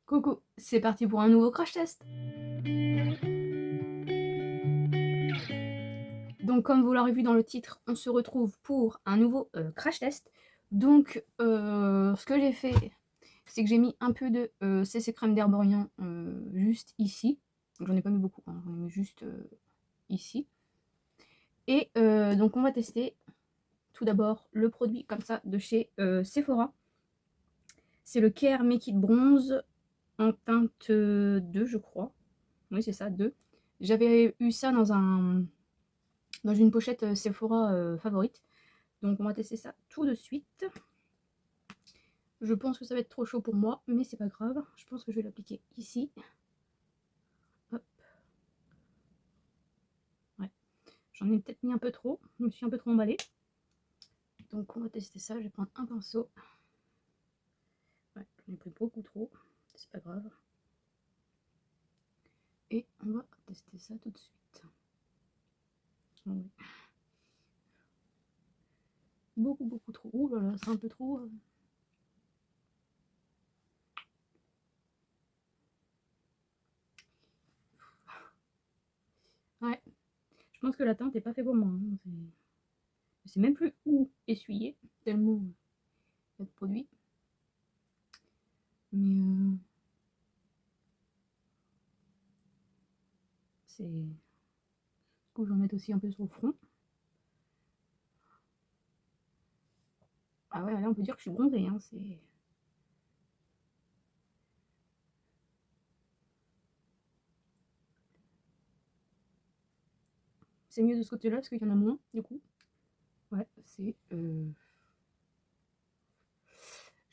Coucou, c'est parti pour un nouveau crash test. Donc comme vous l'aurez vu dans le titre, on se retrouve pour un nouveau crash test. Donc ce que j'ai fait, c'est que j'ai mis un peu de CC crème d'Herborian juste ici. J'en ai pas mis beaucoup, hein, j'en ai mis juste ici. Et donc on va tester tout d'abord le produit comme ça de chez Sephora. C'est le Care Make It Bronze en teinte 2, je crois. Oui, c'est ça, 2. J'avais eu ça dans une pochette Sephora favorite. Donc on va tester ça tout de suite. Je pense que ça va être trop chaud pour moi, mais c'est pas grave. Je pense que je vais l'appliquer ici. Hop. Ouais. J'en ai peut-être mis un peu trop. Je me suis un peu trop emballée. Donc on va tester ça. Je vais prendre un pinceau. Ouais, j'en ai pris beaucoup trop. C'est pas grave. Et on va tester ça tout de suite. Ouais. Beaucoup trop. Ouh là là, c'est un peu trop. Ouais. Je pense que la teinte n'est pas faite pour moi. Hein. Je sais même plus où essuyer, tellement il y a de produits. Mais c'est. Du coup, je vais en mettre aussi un peu sur le front. Ah ouais, là, on peut dire que je suis bronzée. Hein, c'est mieux de ce côté-là parce qu'il y en a moins, du coup. Ouais, c'est. Je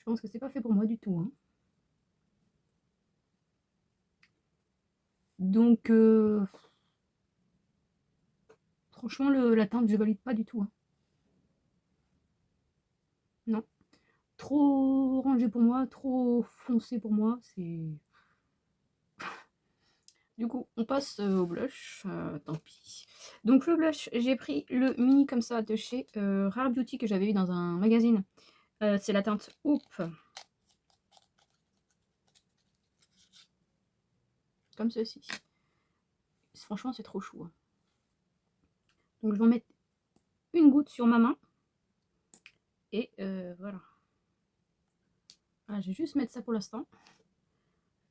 pense que c'est pas fait pour moi du tout. Hein. Donc, franchement, la teinte, je valide pas du tout. Hein. Non. Trop orangé pour moi, trop foncé pour moi. C'est. Du coup, on passe au blush. Tant pis. Donc, le blush, j'ai pris le mini comme ça de chez Rare Beauty que j'avais eu dans un magazine. C'est la teinte Hoop. Comme ceci. Franchement, c'est trop chou. Hein. Donc, je vais en mettre une goutte sur ma main. Et voilà. Ah, je vais juste mettre ça pour l'instant.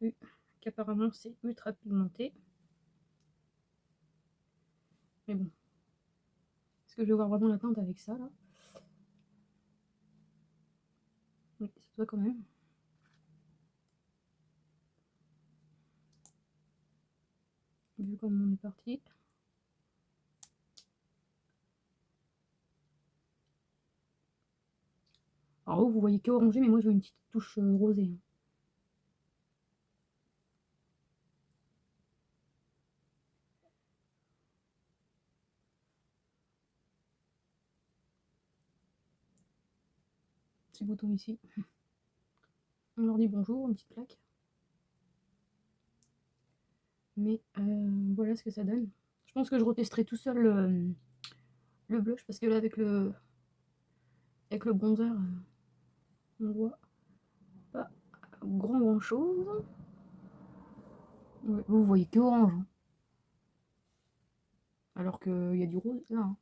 Vu qu'apparemment, c'est ultra pigmenté. Mais bon. Est-ce que je vais voir vraiment la teinte avec ça, là? Oui, ça doit quand même. Vu comme on est parti. Alors, vous voyez que orangé, mais moi, je vois une petite touche rosée. Hein. Petit bouton ici. On leur dit bonjour, une petite plaque. Mais voilà ce que ça donne. Je pense que je retesterai tout seul le blush parce que là, avec le bronzer, on voit pas grand chose. Ouais, vous voyez que orange. Hein. Alors qu'il y a du rose là. Hein.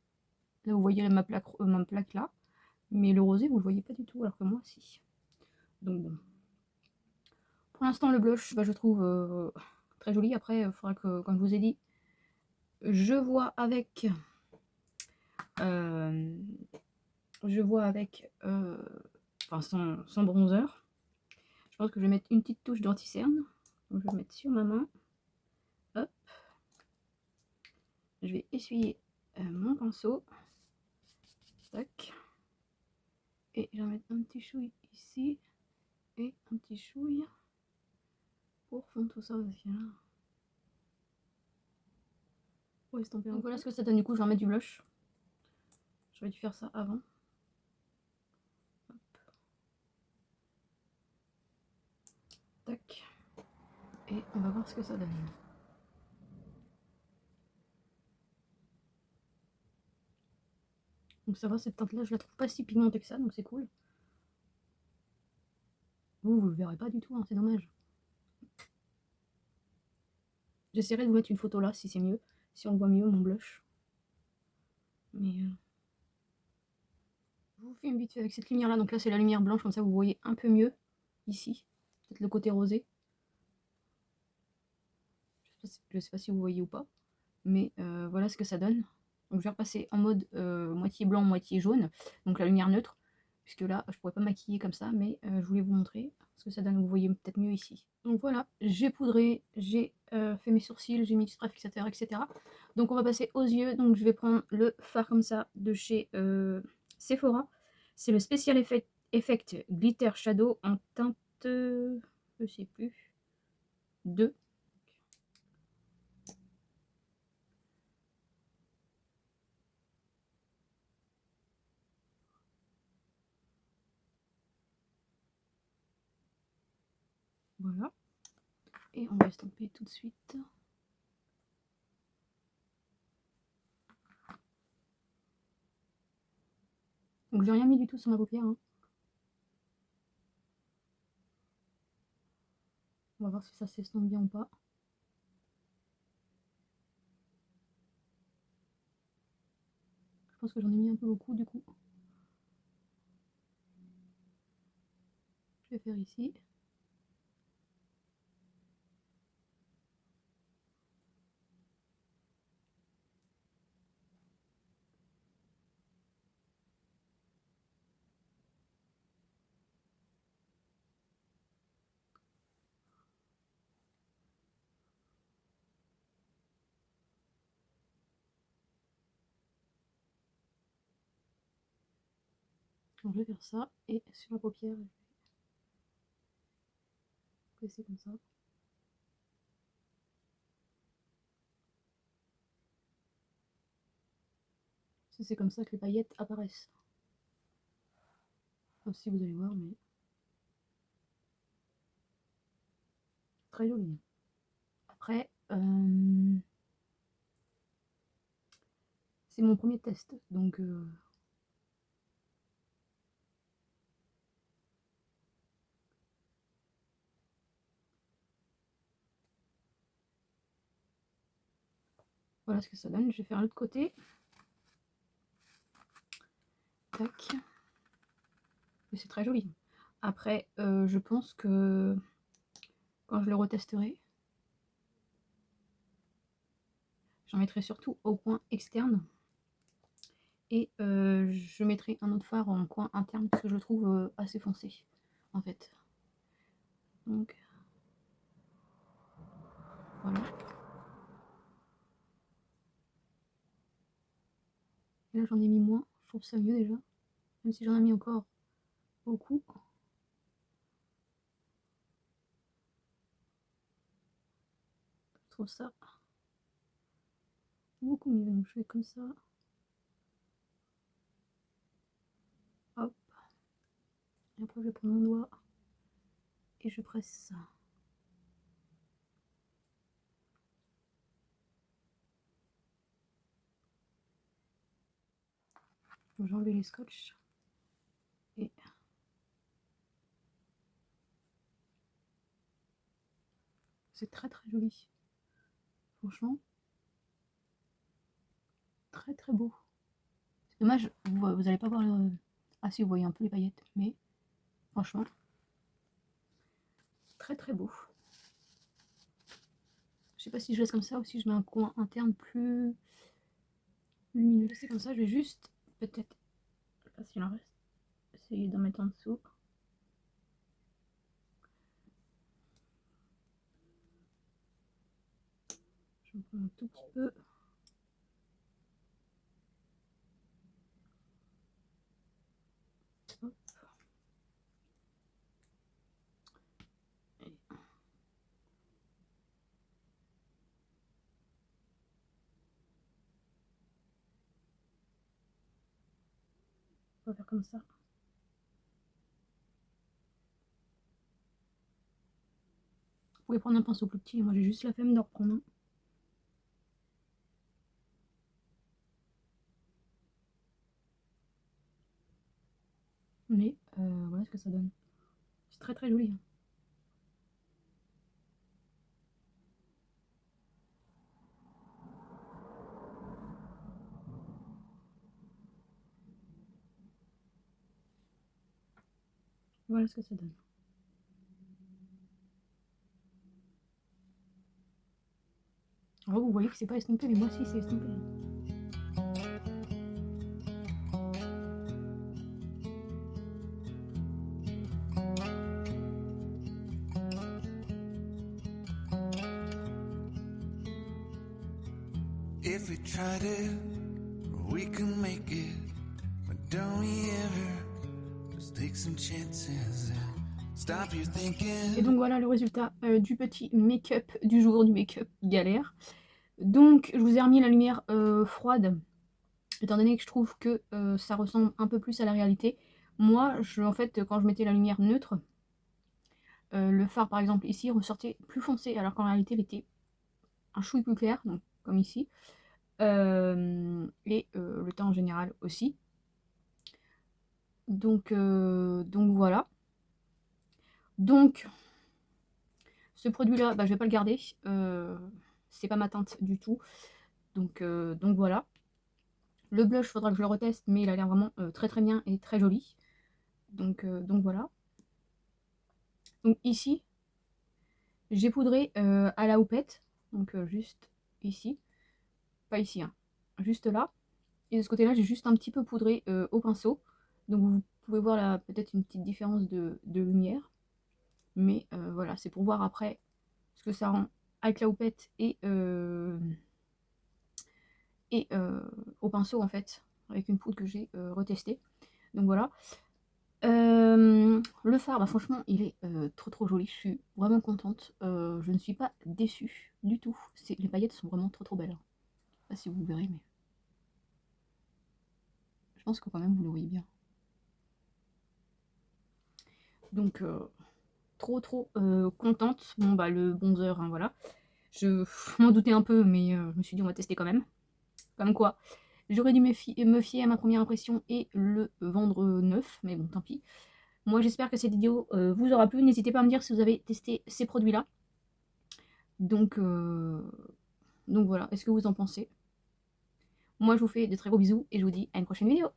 Là, vous voyez ma plaque là. Mais le rosé, vous le voyez pas du tout, alors que moi, si. Donc bon. Pour l'instant, le blush, bah, je trouve très joli. Après, il faudra que, comme je vous ai dit, je vois avec. Euh, je vois avec. Enfin, sans bronzer. Je pense que je vais mettre une petite touche d'anti-cerne. Donc, je vais mettre sur ma main. Hop. Je vais essuyer mon pinceau. Tac. Et je vais mettre un petit chouille ici. Et un petit chouille pour fondre tout ça aussi. Là. Pour estomper. Donc voilà ce que ça donne. Du coup, je vais remettre du blush. J'aurais dû faire ça avant. Hop. Tac. Et on va voir ce que ça donne. Donc ça va, cette teinte là je la trouve pas si pigmentée que ça, donc c'est cool. Vous le verrez pas du tout, hein, c'est dommage. J'essaierai de vous mettre une photo là si c'est mieux, si on voit mieux mon blush. Mais je vous fais une vite fait avec cette lumière là. Donc là c'est la lumière blanche, comme ça vous voyez un peu mieux ici. Peut-être le côté rosé. Je sais pas si vous voyez ou pas. Mais voilà ce que ça donne. Donc je vais repasser en mode moitié blanc, moitié jaune. Donc la lumière neutre. Puisque là je pourrais pas maquiller comme ça. Mais je voulais vous montrer ce que ça donne. Vous voyez peut-être mieux ici. Donc voilà, j'ai poudré, j'ai fait mes sourcils, j'ai mis du spray fixateur, etc. Donc on va passer aux yeux. Donc je vais prendre le fard comme ça de chez Sephora. C'est le Special Effect Glitter Shadow en teinte, je sais plus, 2. Voilà. Et on va estomper tout de suite. Donc j'ai rien mis du tout sur ma paupière. Hein. On va voir si ça s'estompe bien ou pas. Je pense que j'en ai mis un peu beaucoup du coup. Je vais faire ici. Donc je vais faire ça. Et sur la paupière, je vais presser comme ça. C'est comme ça que les paillettes apparaissent. Enfin, si vous allez voir, mais très joli. Après, c'est mon premier test, donc voilà ce que ça donne. Je vais faire l'autre côté. Tac. C'est très joli. Après, je pense que quand je le retesterai, j'en mettrai surtout au coin externe. Et je mettrai un autre fard en coin interne parce que je le trouve assez foncé, en fait. Donc, voilà. Et là, j'en ai mis moins. Je trouve ça mieux déjà. Même si j'en ai mis encore beaucoup. Je trouve ça beaucoup mieux. Donc, je fais comme ça. Hop. Et après, je vais prendre mon doigt et je presse ça. J'ai enlevé les scotch. Et c'est très très joli. Franchement, très très beau. C'est dommage, vous allez pas voir le... Ah si, vous voyez un peu les paillettes, mais franchement, très très beau. Je sais pas si je laisse comme ça ou si je mets un coin interne plus lumineux. C'est comme ça, je vais juste, peut-être, je sais pas s'il en reste, essayer d'en mettre en dessous. Je me prends un tout petit peu. Hop. Et on va faire comme ça. Vous pouvez prendre un pinceau plus petit, moi j'ai juste la flemme d'en reprendre un. Mais voilà ce que ça donne. C'est très très joli. Hein. Voilà ce que ça donne. Oh, vous voyez que c'est pas estompé, mais moi aussi c'est estompé. If we tried it, we can make it. But don't we ever just take some chances and stop you thinking. Et donc voilà le résultat du petit make-up du jour, du make-up galère. Donc je vous ai remis la lumière froide, étant donné que je trouve que ça ressemble un peu plus à la réalité. Moi, en fait, quand je mettais la lumière neutre, le phare par exemple ici ressortait plus foncé, alors qu'en réalité il était un chouille plus clair, donc comme ici. Et le teint en général aussi. Donc voilà. Donc ce produit-là, bah, je vais pas le garder. C'est pas ma teinte du tout. Donc voilà. Le blush, il faudra que je le reteste, mais il a l'air vraiment très très bien et très joli. Donc voilà. Donc ici, j'ai poudré à la houppette. Donc juste ici. Pas ici, hein. Juste là. Et de ce côté-là, j'ai juste un petit peu poudré au pinceau. Donc vous pouvez voir là peut-être une petite différence de lumière. Mais voilà, c'est pour voir après ce que ça rend avec la houppette et au pinceau en fait, avec une poudre que j'ai retestée. Donc voilà. Le phare, bah, franchement, il est trop trop joli. Je suis vraiment contente. Je ne suis pas déçue du tout. Les paillettes sont vraiment trop trop belles. Je sais pas si vous verrez, mais je pense que quand même vous le voyez bien. Donc trop trop contente. Bon bah le bronzer, hein, voilà. Je m'en doutais un peu, mais je me suis dit on va tester quand même. Comme quoi, j'aurais dû me fier à ma première impression et le vendre neuf, mais bon, tant pis. Moi, j'espère que cette vidéo vous aura plu. N'hésitez pas à me dire si vous avez testé ces produits-là. Donc voilà, est-ce que vous en pensez? Moi, je vous fais de très gros bisous et je vous dis à une prochaine vidéo.